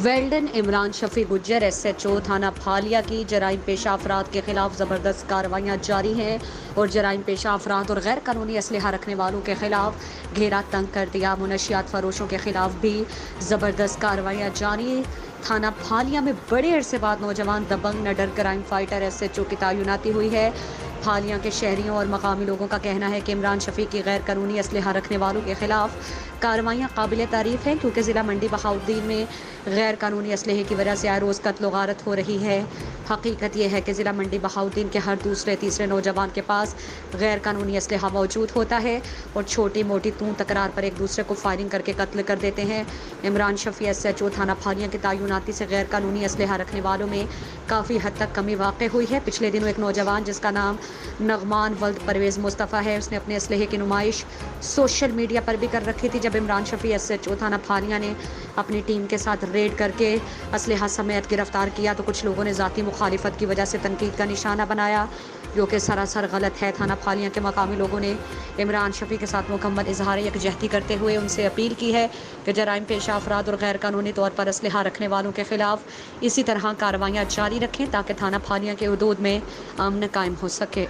Well done Imran Shafi Gujjar SHO थाना फालिया की जराइम पेशा अफराद के खिलाफ ज़बरदस्त कार्रवाइयाँ जारी हैं और जराइम पेशा अफराद और गैर कानूनी असलहा रखने वालों के खिलाफ घेरा तंग कर दिया। मुनशियात फरोशों के खिलाफ भी ज़बरदस्त कार्रवाइयाँ जारी। थाना फालिया में बड़े अरसे बाद नौजवान दबंग नडर क्राइम फाइटर SHO की तैनाती हुई है। फालिया के शहरियों और मकामी लोगों का कहना है कि इमरान शफी की गैर कानूनी असलहा रखने वालों के खिलाफ कार्रवाइयाँ काबिल तारीफ हैं, क्योंकि ज़िला मंडी बहाउद्दीन में गैर कानूनी असलहे की वजह से आए रोज़ कत्ल गारत हो रही है। हकीकत यह है कि ज़िला मंडी बहाउद्दीन के हर दूसरे तीसरे नौजवान के पास गैर कानूनी असलहा मौजूद होता है और छोटी मोटी तू तकरार पर एक दूसरे को फायरिंग करके कत्ल कर देते हैं। इमरान शफी SHO थाना फालिया की तैनाती से गैर कानूनी असलहा रखने वालों में काफ़ी हद तक कमी वाक़ हुई है। पिछले दिनों एक नौजवान जिसका नाम नगमान वल्द परवेज़ मुस्तफ़ा है, उसने अपने असलहे की नुमाइश सोशल मीडिया पर भी कर रखी थी। जब इमरान शफी SHO थाना फालिया ने अपनी टीम के साथ रेड करके असलहा समेत गिरफ्तार किया तो कुछ लोगों ने ज़ाती मुखालिफत की वजह से तनकीद का निशाना बनाया, जो कि सरासर गलत है। थाना फालिया के मकामी लोगों ने इमरान शफी के साथ मुकम्मल इजहार यकजहती करते हुए उनसे अपील की है कि जराइम पेशा अफराद और गैर कानूनी तौर पर असलहा रखने वालों के खिलाफ इसी तरह कार्रवाइयाँ जारी रखें ताकि थाना फालिया के हदूद में अमन कायम हो सके।